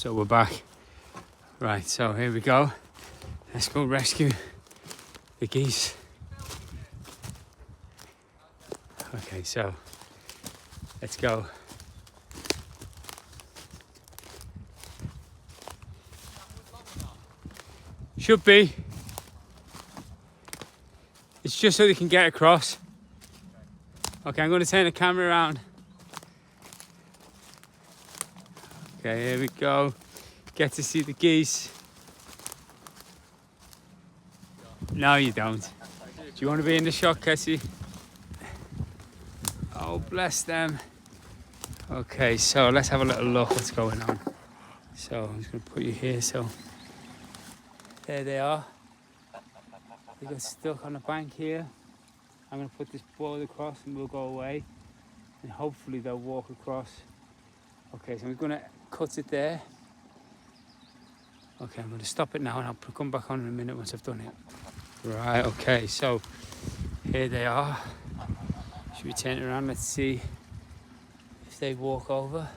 So we're back. Right, so here we go. Let's go rescue the geese. Okay, so let's go. Should be. It's just so they can get across. Okay, I'm going to turn the camera around. Okay, here we go. Get to see the geese. No, you don't. Do you want to be in the shot, Cassie? Oh, bless them. Okay, so let's have a little look what's going on. So I'm just going to put you here. So there they are. They got stuck on the bank here. I'm going to put this board across and we'll go away. And hopefully they'll walk across. Okay, so I'm going to cut it there. Okay, I'm going to stop it now and I'll come back on in a minute once I've done it. Right, okay, so here they are. Should we turn it around? Let's see if they walk over.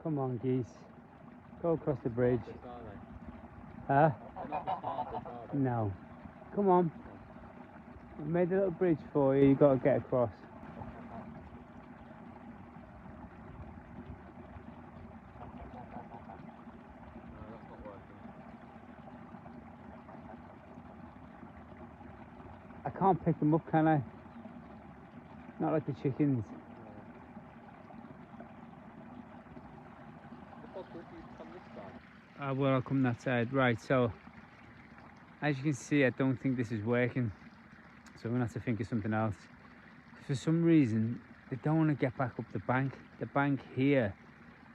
Come on, geese. Go across the bridge. Huh? No. Come on. I made a little bridge for you. You've got to get across. I can't pick them up, can I? Not like the chickens. Well, I'll come that side. Right, so as you can see, I don't think this is working. So we're going to have to think of something else. For some reason, they don't want to get back up the bank. The bank here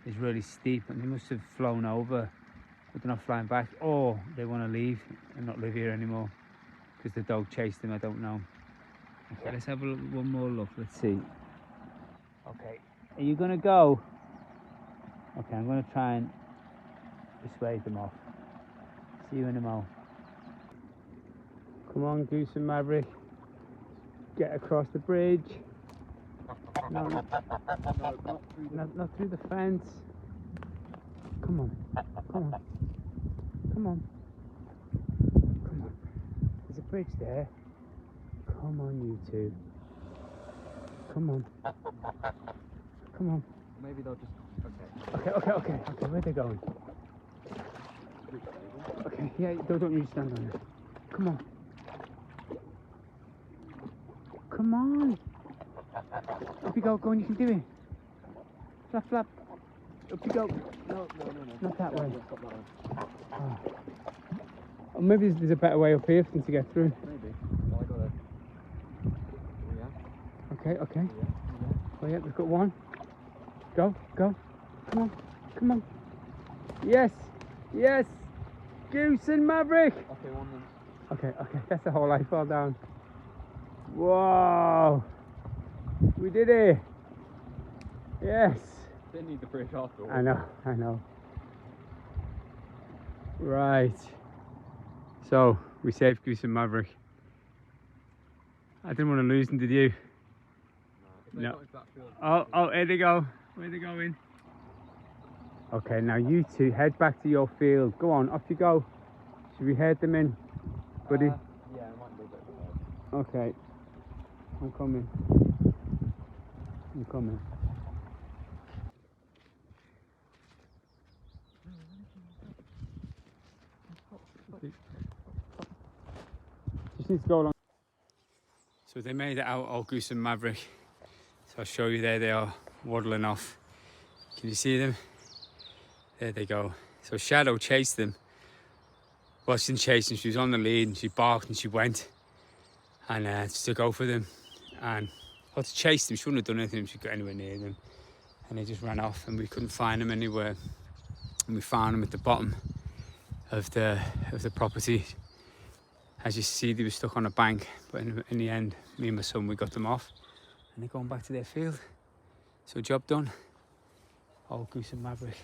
is really steep and they must have flown over, but they're not flying back. Or they want to leave and not live here anymore because the dog chased them, I don't know. Okay, let's have one more look. Let's see. Okay, are you going to go? Okay, I'm going to try and persuade them off. See you in a moment. Come on, Goose and Maverick. Get across the bridge. No, not through the fence. Come on, come on, come on, come on. There's a bridge there. Come on, you two. Come on. Come on. Maybe they'll just... Okay, where are they going? Okay, yeah, don't you stand on it. Come on. Come on. Up you go, go on, you can do it. Flap, flap. Up you go. No. Not that way. Oh. Oh, maybe there's a better way up here for them to get through. Maybe. Well, I gotta... Yeah. Okay. Oh yeah, we've got one. Go. Come on. Yes. Goose and Maverick. Okay, one then. Okay, that's the whole life fall down. Whoa! We did it! Yes! Didn't need the bridge after all. I know. Right. So, we saved Goose and Maverick. I didn't want to lose them, did you? No. Oh, here they go. Where are they going? Okay, now you two head back to your field. Go on, off you go. Should we head them in, buddy? Yeah, it might be a bit of a ride. Okay. I'm coming. Just needs to go along. So they made it out, all Goose and Maverick. So I'll show you, there they are, waddling off. Can you see them? There they go. So Shadow chased them. Well, she didn't chase them, she was on the lead and she barked and she went. And just to go for them. And to chase them, she wouldn't have done anything if she got anywhere near them. And they just ran off and we couldn't find them anywhere. And we found them at the bottom of the property. As you see, they were stuck on a bank, but in the end, me and my son, we got them off and they're going back to their field. So job done. old Goose and Maverick.